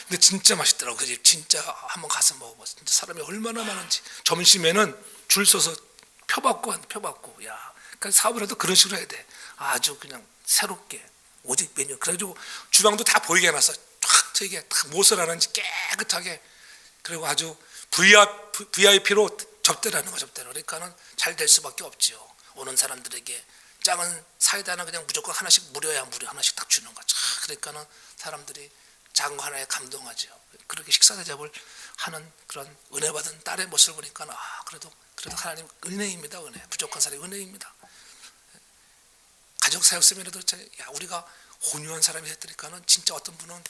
근데 진짜 맛있더라고. 그 집 진짜 한번 가서 먹어봤어. 진짜 사람이 얼마나 많은지. 점심에는 줄 서서 펴받고 야, 그러니까 사업을 해도 그런 식으로 해야 돼. 아주 그냥 새롭게 오직 메뉴. 그래가지고 주방도 다 보이게 해놨어. 쫙 저게 다 무엇을 하는지 깨끗하게. 그리고 아주 VIP로 접대를 하는 거. 접대를. 그러니까는 잘 될 수밖에 없지요. 오는 사람들에게 작은 사이다는 그냥 무조건 하나씩 무료 하나씩 딱 주는 거죠. 그러니까는 사람들이 작은 거 하나에 감동하죠. 그렇게 식사 대접을 하는 그런 은혜 받은 딸의 모습을 보니까 그래도 하나님 은혜입니다. 은혜. 부족한 사람이 은혜입니다. 가족 사역 세미나도 우리가 온유한 사람이 됐더니까는 진짜 어떤 분은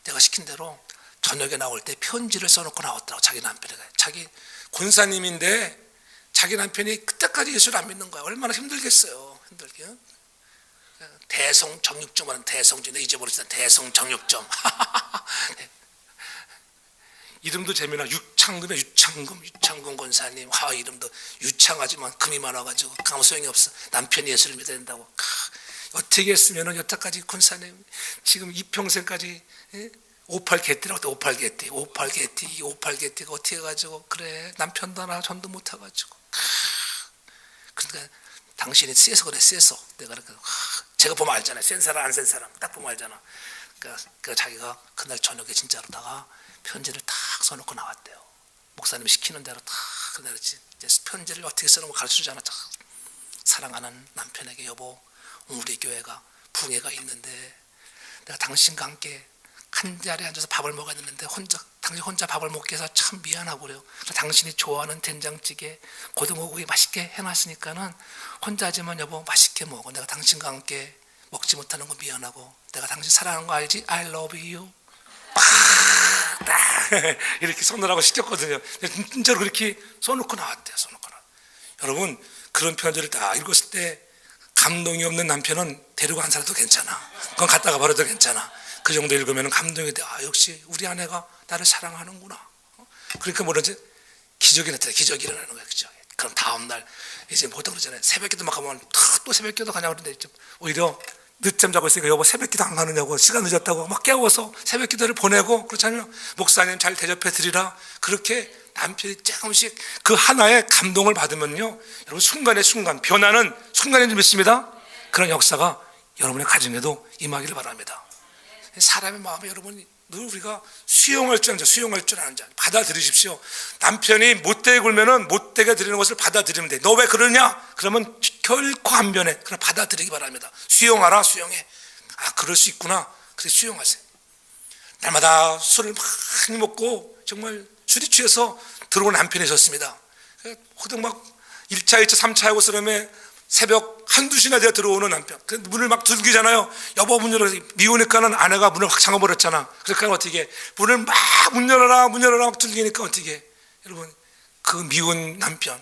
내가 시킨 대로 저녁에 나올 때 편지를 써놓고 나왔더라고. 자기 남편에게. 자기 권사님인데 자기 남편이 그때까지 예수를 안 믿는 거야. 얼마나 힘들겠어요. 힘들게. 대성정육점 하는 대성전, 잊어버리시다. 대성정육점. 이름도 재미나. 유창금 권사님. 이름도 유창하지만 금이 많아가지고 아무 소용이 없어. 남편이 예수를 믿어야 된다고. 어떻게 했으면 여태까지 권사님 지금 이평생까지 58개띠라고. 58개띠가 어떻게 해가지고 그래 남편도 하나 전도 못해가지고. 그러니까 당신이 쎄서 그래. 쎄서 내가 그렇게 제가 보면 알잖아요. 센 사람 안 센 사람 딱 보면 알잖아. 그러니까 자기가 그날 저녁에 진짜로다가 편지를 딱 써놓고 나왔대요. 목사님이 시키는 대로 딱 그날 이제 편지를 어떻게 쓰는 거 가르쳐주잖아. 사랑하는 남편에게, 여보 우리 교회가 붕해가 있는데 내가 당신과 함께 한 자리에 앉아서 밥을 먹어야 되는데 당신 혼자 밥을 먹게 해서 참 미안하고 그래요. 당신이 좋아하는 된장찌개, 고등어구이 맛있게 해놨으니까는 혼자 하지만 여보 맛있게 먹어. 내가 당신과 함께 먹지 못하는 거 미안하고 내가 당신 사랑하는 거 알지? I love you. 이렇게 손으라고 시켰거든요. 진짜로 그렇게 써놓고 나왔대요. 여러분 그런 편지를 다 읽었을 때 감동이 없는 남편은 데리고 안 살아도 괜찮아. 그건 갖다가 버려도 괜찮아. 그 정도 읽으면 감동이 돼. 역시 우리 아내가 나를 사랑하는구나. 그러니까 뭐라지? 기적이 일어나는 거야. 기적이. 그럼 다음날 이제 보통 그러잖아요. 새벽기도 막 가면 또 새벽기도 가냐고 그러는데 오히려 늦잠 자고 있으니까 여보 새벽기도 안 가느냐고, 시간 늦었다고 막 깨워서 새벽기도를 보내고 그렇잖아요. 목사님 잘 대접해 드리라. 그렇게 남편이 조금씩 그 하나의 감동을 받으면요, 여러분 순간의 순간 변화는 순간인 줄 믿습니다. 그런 역사가 여러분의 가정에도 임하기를 바랍니다. 사람의 마음에 여러분 늘 우리가 수용할 줄 아는 자 받아들이십시오. 남편이 못되게 굴면은 못되게 드리는 것을 받아들이면 돼. 너 왜 그러냐? 그러면 결코 안 변해. 그럼 받아들이기 바랍니다. 수용하라. 수용해. 그럴 수 있구나. 그래 수용하세요. 날마다 술을 많이 먹고 정말 술이 취해서 들어온 남편이 있었습니다. 호등 막 1차, 2차, 3차 하고 그러면 새벽 1~2시나 돼야 들어오는 남편. 문을 막 두들기잖아요. 여보 문 열어. 미우니까는 아내가 문을 확 잠궈버렸잖아. 그러니까 어떻게 문을 막 문 열어라 막 두들기니까 어떻게 여러분 그 미운 남편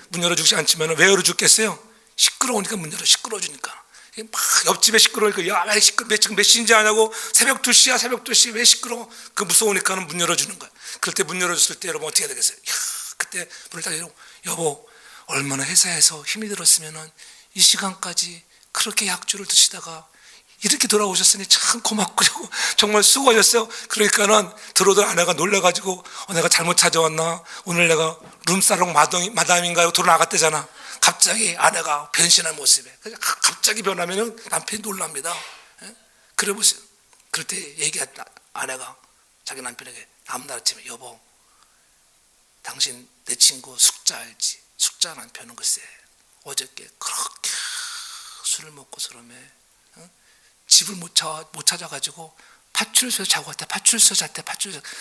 문 열어주지 않지만 왜 열어줬겠어요? 시끄러우니까 문 열어. 시끄러워주니까 막 옆집에 시끄러우니까 야 왜 지금 몇 시인지 아냐고. 새벽 2시 왜 시끄러워? 그 무서우니까는 문 열어주는 거야. 그럴 때 문 열어줬을 때 여러분 어떻게 해야 되겠어요? 그때 문을 딱 열고 여보 얼마나 회사에서 힘이 들었으면은 이 시간까지 그렇게 약주를 드시다가 이렇게 돌아오셨으니 참 고맙고요. 정말 수고하셨어요. 그러니까는 들어오던 아내가 놀래가지고 내가 잘못 찾아왔나? 오늘 내가 룸사롱 마담인가요? 들어 나갔대잖아. 갑자기 아내가 변신한 모습에 갑자기 변하면은 남편이 놀랍니다. 그래 보세요. 그럴 때 얘기했다. 아내가 자기 남편에게 다음날 아침에 여보 당신 내 친구 숙자 알지? 숙자 남편은 글쎄 어저께 그렇게 술을 먹고 그러며 집을 못 찾아가지고 파출소에 자고 왔다. 파출소 잤대.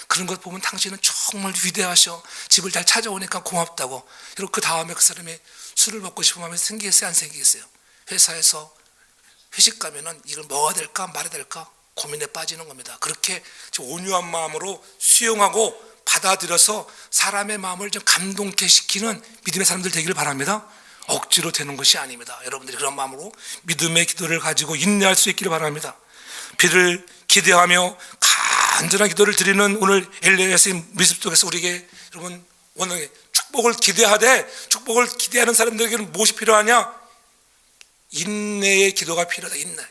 그런 것 보면 당신은 정말 위대하셔. 집을 잘 찾아오니까 고맙다고. 그리고 그 다음에 그 사람이 술을 먹고 싶은 마음이 생기겠어요? 안 생기겠어요? 회사에서 회식 가면은 이걸 먹어야 될까 말아야 될까 고민에 빠지는 겁니다. 그렇게 온유한 마음으로 수용하고 받아들여서 사람의 마음을 좀 감동케 시키는 믿음의 사람들 되기를 바랍니다. 억지로 되는 것이 아닙니다. 여러분들이 그런 마음으로 믿음의 기도를 가지고 인내할 수 있기를 바랍니다. 비를 기대하며 간절한 기도를 드리는 오늘 엘리야의 미습 속에서 우리에게 여러분 오늘 축복을 기대하는 사람들에게는 무엇이 필요하냐? 인내의 기도가 필요하다. 인내.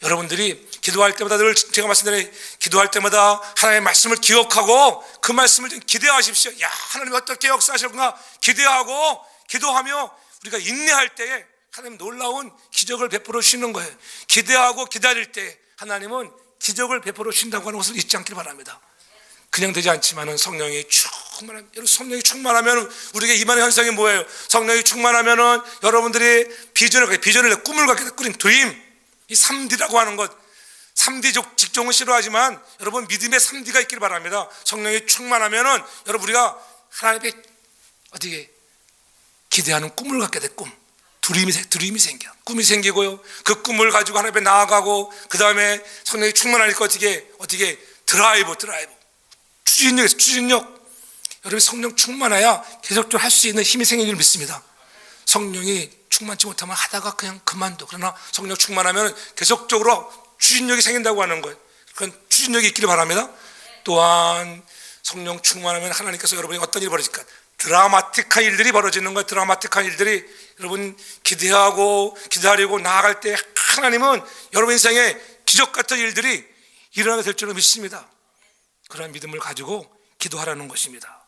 여러분들이 기도할 때마다 늘 제가 말씀드린 기도할 때마다 하나님의 말씀을 기억하고 그 말씀을 좀 기대하십시오. 야, 하나님이 어떻게 역사하실까 기대하고 기도하며 우리가 인내할 때에 하나님 놀라운 기적을 베풀어 주시는 거예요. 기대하고 기다릴 때 하나님은 기적을 베풀어 주신다고 하는 것을 잊지 않길 바랍니다. 그냥 되지 않지만은 성령이 충만하면, 여러분 성령이 충만하면 우리에게 임하는 현상이 뭐예요? 성령이 충만하면은 여러분들이 비전을 꿈을 갖게 꾸린 드림, 이 3D라고 하는 것, 3D 직종은 싫어하지만 여러분 믿음의 3D가 있길 바랍니다. 성령이 충만하면은 여러분 우리가 하나님의 어떻게 기대하는 꿈을 갖게 돼. 꿈, 드림이 생겨, 꿈이 생기고요. 그 꿈을 가지고 하나님 앞에 나아가고 그 다음에 성령이 충만하니까 어떻게 드라이브 추진력. 여러분 성령 충만해야 계속적으로 할 수 있는 힘이 생기는 줄 믿습니다. 성령이 충만치 못하면 하다가 그냥 그만둬. 그러나 성령 충만하면 계속적으로 추진력이 생긴다고 하는 거예요. 그런 추진력이 있기를 바랍니다. 또한 성령 충만하면 하나님께서 여러분이 어떤 일이 벌어질까? 드라마틱한 일들이 벌어지는 거예요. 드라마틱한 일들이 여러분 기대하고 기다리고 나아갈 때 하나님은 여러분 인생에 기적 같은 일들이 일어나게 될 줄로 믿습니다. 그런 믿음을 가지고 기도하라는 것입니다.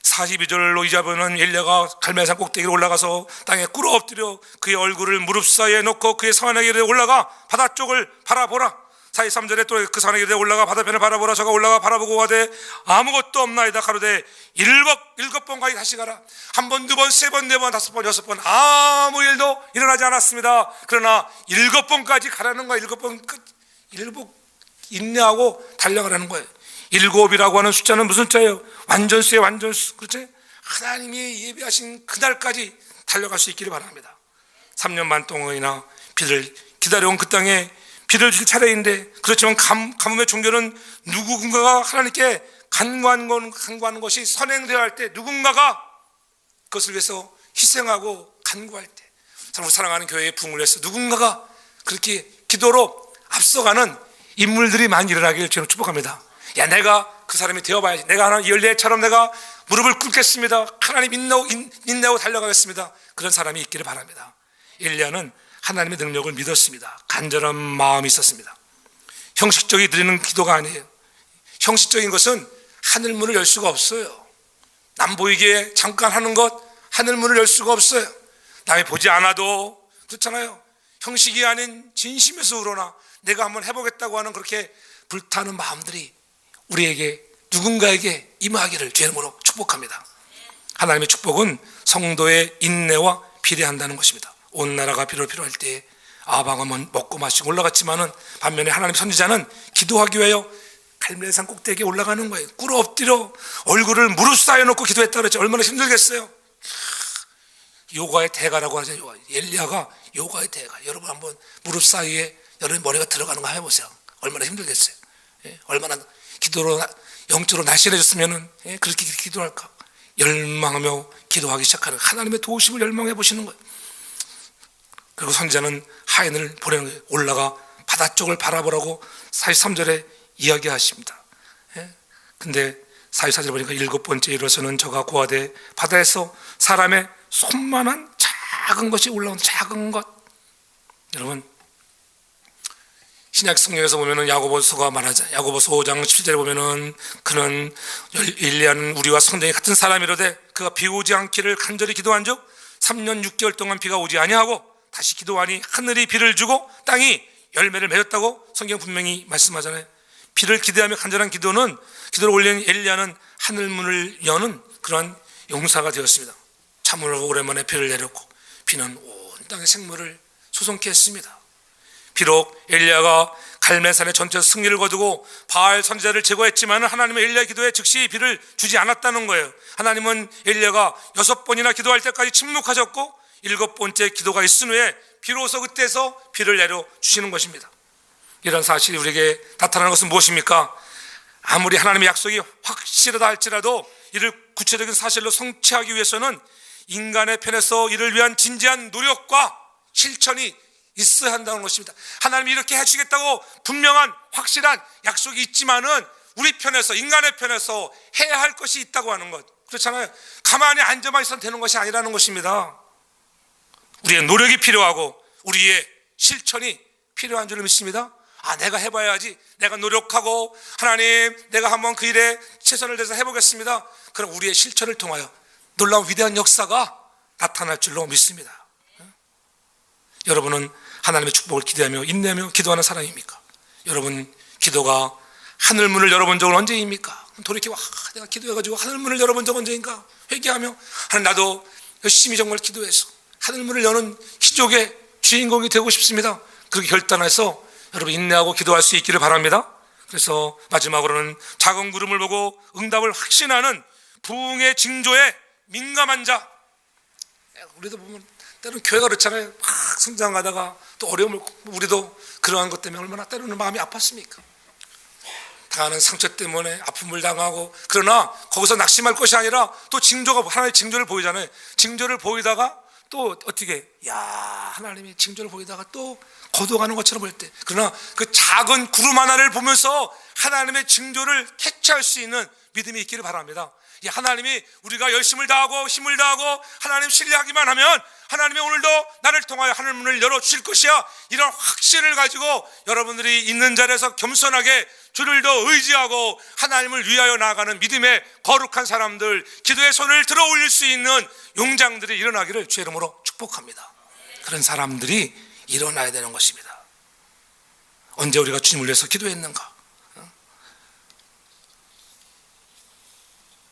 42절로 이자벨은 엘리야가 갈멜산 꼭대기로 올라가서 땅에 꿇어 엎드려 그의 얼굴을 무릎 사이에 놓고 그의 산에게 올라가 바다 쪽을 바라보라. 43절에 또 그 산에게 올라가 바다편을 바라보라. 저가 올라가 바라보고 가되 아무것도 없나이다. 가로되 일곱 번 가히 다시 가라. 한 번, 두 번, 세 번, 네 번, 다섯 번, 여섯 번 아무 일도 일어나지 않았습니다. 그러나 7번까지 가라는 거예요. 7번 끝. 인내하고 달려가라는 거예요. 7이라고 하는 숫자는 무슨 숫자예요? 완전수예요. 완전수. 그렇지? 하나님이 예비하신 그날까지 달려갈 수 있기를 바랍니다. 3년 반 동안이나 비를 기다려온 그 땅에 비를 줄 차례인데, 그렇지만 가뭄의 종교는 누군가가 하나님께 간구하는 것이 선행되어야 할 때, 누군가가 그것을 위해서 희생하고 간구할 때, 사랑하는 교회의 부흥을 위해서 누군가가 그렇게 기도로 앞서가는 인물들이 많이 일어나기를 저는 축복합니다. 야, 내가 그 사람이 되어봐야지. 내가 하나님 열례처럼 내가 무릎을 꿇겠습니다. 하나님 인내하고 달려가겠습니다. 그런 사람이 있기를 바랍니다. 엘리야는 하나님의 능력을 믿었습니다. 간절한 마음이 있었습니다. 형식적이 드리는 기도가 아니에요. 형식적인 것은 하늘문을 열 수가 없어요. 남 보이게 잠깐 하는 것, 하늘문을 열 수가 없어요. 남이 보지 않아도 그렇잖아요. 형식이 아닌 진심에서 우러나 내가 한번 해보겠다고 하는 그렇게 불타는 마음들이 우리에게 누군가에게 임하기를 주의 이름으로 축복합니다. 하나님의 축복은 성도의 인내와 비례한다는 것입니다. 온 나라가 비를 필요할 때 아방은 먹고 마시고 올라갔지만은 반면에 하나님 선지자는 기도하기 위하여 갈멜산 꼭대기에 올라가는 거예요. 꿇어 엎드려 얼굴을 무릎 사이에 놓고 기도했다 그랬죠. 얼마나 힘들겠어요. 요가의 대가라고 하죠. 엘리야가 요가의 대가. 여러분 한번 무릎 사이에 여러분 머리가 들어가는 거 해보세요. 얼마나 힘들겠어요. 얼마나 기도로 영적으로 날씬해졌으면은 그렇게 기도할까? 열망하며 기도하기 시작하는 하나님의 도우심을 열망해 보시는 거예요. 그리고 선지자는 하인을 보내는 거예요. 올라가 바다 쪽을 바라보라고 43절에 이야기하십니다. 근데 44절 보니까 7번째 일어서는 저가 고하되 바다에서 사람의 손만한 작은 것이 올라온 작은 것. 여러분 신약 성경에서 보면은 야고보서가 말하자. 야고보서 5장 7절에 보면은 그는 엘리야는 우리와 성경이 같은 사람이로되 그가 비 오지 않기를 간절히 기도한즉 3년 6개월 동안 비가 오지 아니하고 다시 기도하니 하늘이 비를 주고 땅이 열매를 맺었다고 성경 분명히 말씀하잖아요. 비를 기대하며 간절한 기도를 올린 엘리야는 하늘문을 여는 그러한 용사가 되었습니다. 참으로 오랜만에 비를 내렸고 비는 온 땅의 생물을 소송케 했습니다. 비록 엘리야가 갈멜산의 전체 승리를 거두고 바알 선지자를 제거했지만 하나님은 엘리야 기도에 즉시 비를 주지 않았다는 거예요. 하나님은 엘리야가 6번이나 기도할 때까지 침묵하셨고 7번째 기도가 있은 후에 비로소 그때서 비를 내려 주시는 것입니다. 이런 사실이 우리에게 나타나는 것은 무엇입니까? 아무리 하나님의 약속이 확실하다 할지라도 이를 구체적인 사실로 성취하기 위해서는 인간의 편에서 이를 위한 진지한 노력과 실천이 있어야 한다는 것입니다. 하나님이 이렇게 해주겠다고 분명한 확실한 약속이 있지만은 우리 편에서, 인간의 편에서 해야 할 것이 있다고 하는 것. 그렇잖아요. 가만히 앉아만 있어도 되는 것이 아니라는 것입니다. 우리의 노력이 필요하고 우리의 실천이 필요한 줄 믿습니다. 내가 해봐야지. 내가 노력하고 하나님 내가 한번 그 일에 최선을 다해서 해보겠습니다. 그럼 우리의 실천을 통하여 놀라운 위대한 역사가 나타날 줄로 믿습니다. 여러분은 하나님의 축복을 기대하며 인내하며 기도하는 사람입니까? 여러분 기도가 하늘문을 열어본 적은 언제입니까? 돌이켜 내가 기도해가지고 하늘문을 열어본 적은 언제인가? 회개하며 하나님 나도 열심히 정말 기도해서 하늘문을 여는 기적의 주인공이 되고 싶습니다. 그렇게 결단해서 여러분 인내하고 기도할 수 있기를 바랍니다. 그래서 마지막으로는 작은 구름을 보고 응답을 확신하는 부흥의 징조에 민감한 자. 우리도 보면 때로는 교회가 그렇잖아요. 막 성장하다가 또 어려움을, 우리도 그러한 것 때문에 얼마나 때로는 마음이 아팠습니까? 당하는 상처 때문에 아픔을 당하고, 그러나 거기서 낙심할 것이 아니라 또 징조가, 하나님의 징조를 보이잖아요. 징조를 보이다가 또 어떻게, 하나님의 징조를 보이다가 또 거둬가는 것처럼 보일 때, 그러나 그 작은 구름 하나를 보면서 하나님의 징조를 캐치할 수 있는 믿음이 있기를 바랍니다. 하나님이 우리가 열심을 다하고 힘을 다하고 하나님 신뢰하기만 하면 하나님이 오늘도 나를 통하여 하늘문을 열어주실 것이야, 이런 확신을 가지고 여러분들이 있는 자리에서 겸손하게 주를 더 의지하고 하나님을 위하여 나아가는 믿음의 거룩한 사람들, 기도의 손을 들어 올릴 수 있는 용장들이 일어나기를 주의 이름으로 축복합니다. 그런 사람들이 일어나야 되는 것입니다. 언제 우리가 주님을 위해서 기도했는가?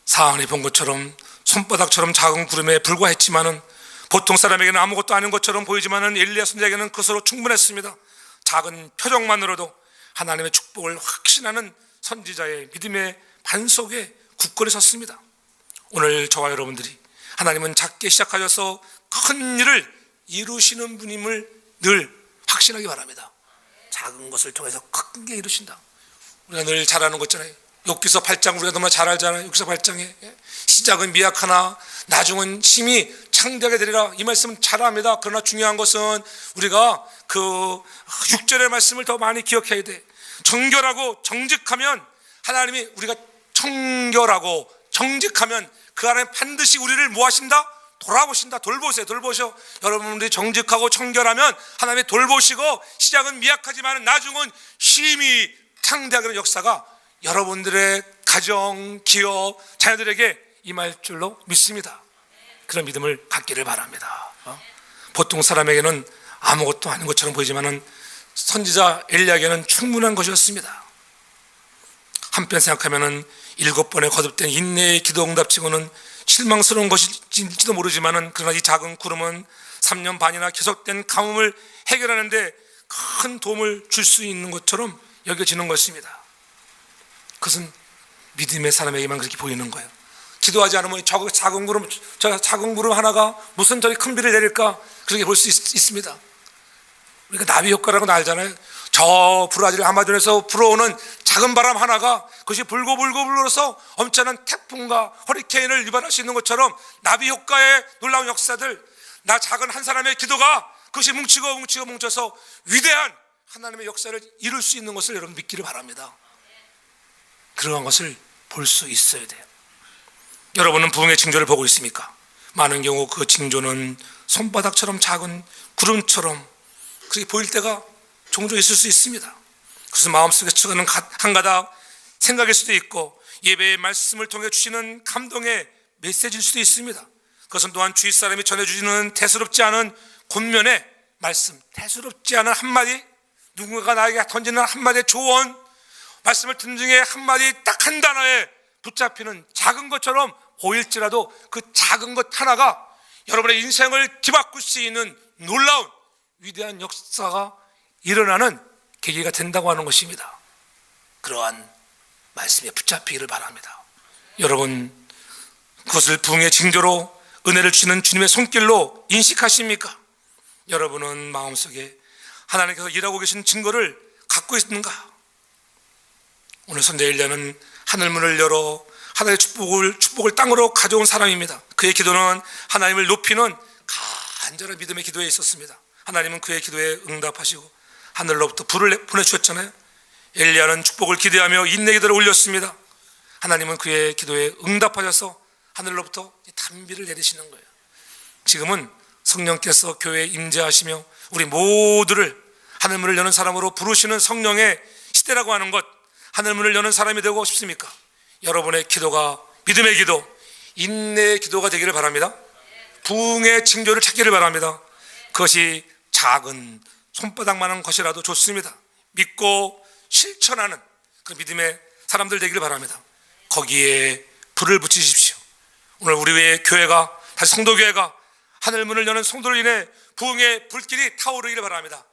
사안이 본 것처럼 손바닥처럼 작은 구름에 불과했지만은, 보통 사람에게는 아무것도 아닌 것처럼 보이지만은 엘리야 선지자에게는 그것으로 충분했습니다. 작은 표정만으로도 하나님의 축복을 확신하는 선지자의 믿음의 반석에 굳건히 섰습니다. 오늘 저와 여러분들이 하나님은 작게 시작하셔서 큰 일을 이루시는 분임을 늘 확신하기 바랍니다. 작은 것을 통해서 큰 게 이루신다. 우리가 늘 잘 아는 거 있잖아요. 욥기서 8장 우리가 너무 잘 알잖아요. 욥기서 8장에 시작은 미약하나 나중은 심히 창대하게 되리라, 이 말씀은 잘 압니다. 그러나 중요한 것은 우리가 그 6절의 말씀을 더 많이 기억해야 돼. 정결하고 정직하면, 하나님이 우리가 청결하고 정직하면 그 안에 반드시 우리를 뭐 하신다? 돌아보신다. 돌보세요. 돌보셔. 여러분들이 정직하고 청결하면 하나님이 돌보시고, 시작은 미약하지만 나중은 심히 창대하게 되는 역사가 여러분들의 가정, 기업, 자녀들에게 임할 줄로 믿습니다. 그런 믿음을 갖기를 바랍니다. 보통 사람에게는 아무것도 아닌 것처럼 보이지만은 선지자 엘리야에게는 충분한 것이었습니다. 한편 생각하면은 7번의 거듭된 인내의 기도 응답치고는 실망스러운 것일지도 모르지만은, 그러나 이 작은 구름은 3년 반이나 계속된 가뭄을 해결하는데 큰 도움을 줄 수 있는 것처럼 여겨지는 것입니다. 그것은 믿음의 사람에게만 그렇게 보이는 거예요. 기도하지 않으면 저 작은 구름 하나가 무슨 저리 큰 비를 내릴까, 그렇게 볼 수 있습니다. 우리가 나비 효과라고 알잖아요. 저 브라질 아마존에서 불어오는 작은 바람 하나가 그것이 불고 불어서 엄청난 태풍과 허리케인을 유발할 수 있는 것처럼, 나비 효과의 놀라운 역사들, 나 작은 한 사람의 기도가 그것이 뭉쳐서 위대한 하나님의 역사를 이룰 수 있는 것을 여러분 믿기를 바랍니다. 그러한 것을 볼 수 있어야 돼요. 여러분은 부흥의 징조를 보고 있습니까? 많은 경우 그 징조는 손바닥처럼 작은 구름처럼 그렇게 보일 때가 종종 있을 수 있습니다. 그래서 마음속에 스쳐가는 한 가닥 생각일 수도 있고, 예배의 말씀을 통해 주시는 감동의 메시지일 수도 있습니다. 그것은 또한 주위 사람이 전해주시는 대수롭지 않은 권면의 말씀, 대수롭지 않은 한마디, 누군가가 나에게 던지는 한마디의 조언, 말씀을 듣는 중에 한마디 딱 한 단어에 붙잡히는 작은 것처럼 보일지라도 그 작은 것 하나가 여러분의 인생을 뒤바꿀 수 있는 놀라운 위대한 역사가 일어나는 계기가 된다고 하는 것입니다. 그러한 말씀에 붙잡히기를 바랍니다. 여러분, 그것을 부흥의 징조로 은혜를 주시는 주님의 손길로 인식하십니까? 여러분은 마음속에 하나님께서 일하고 계신 증거를 갖고 있는가? 오늘 선지자 엘리야는 하늘문을 열어 하나님의 축복을 땅으로 가져온 사람입니다. 그의 기도는 하나님을 높이는 간절한 믿음의 기도에 있었습니다. 하나님은 그의 기도에 응답하시고 하늘로부터 불을 보내주셨잖아요. 엘리야는 축복을 기대하며 인내 기도를 올렸습니다. 하나님은 그의 기도에 응답하셔서 하늘로부터 단비를 내리시는 거예요. 지금은 성령께서 교회에 임재하시며 우리 모두를 하늘문을 여는 사람으로 부르시는 성령의 시대라고 하는 것, 하늘문을 여는 사람이 되고 싶습니까? 여러분의 기도가 믿음의 기도, 인내의 기도가 되기를 바랍니다. 부흥의 징조를 찾기를 바랍니다. 그것이 작은 손바닥만한 것이라도 좋습니다. 믿고 실천하는 그 믿음의 사람들 되기를 바랍니다. 거기에 불을 붙이십시오. 오늘 우리의 교회가, 다시 성도교회가 하늘문을 여는 성도로 인해 부흥의 불길이 타오르기를 바랍니다.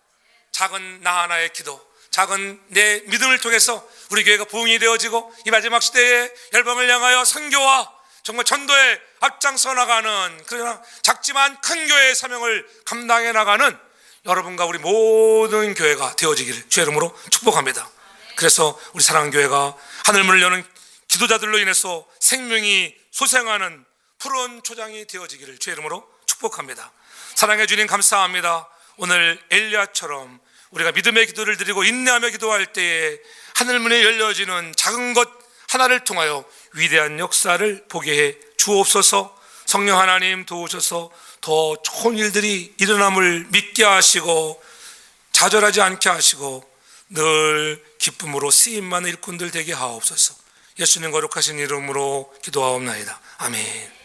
작은 나 하나의 기도, 작은 내 믿음을 통해서 우리 교회가 부흥이 되어지고 이 마지막 시대에 열방을 향하여 선교와 정말 전도에 앞장서 나가는, 그러나 작지만 큰 교회의 사명을 감당해 나가는 여러분과 우리 모든 교회가 되어지기를 주의 이름으로 축복합니다. 그래서 우리 사랑하는 교회가 하늘문을 여는 기도자들로 인해서 생명이 소생하는 푸른 초장이 되어지기를 주의 이름으로 축복합니다. 사랑해 주님 감사합니다. 오늘 엘리야처럼 우리가 믿음의 기도를 드리고 인내하며 기도할 때에 하늘문이 열려지는 작은 것 하나를 통하여 위대한 역사를 보게 해 주옵소서. 성령 하나님 도우셔서 더 좋은 일들이 일어남을 믿게 하시고 좌절하지 않게 하시고 늘 기쁨으로 쓰임 많은 일꾼들 되게 하옵소서. 예수님 거룩하신 이름으로 기도하옵나이다. 아멘.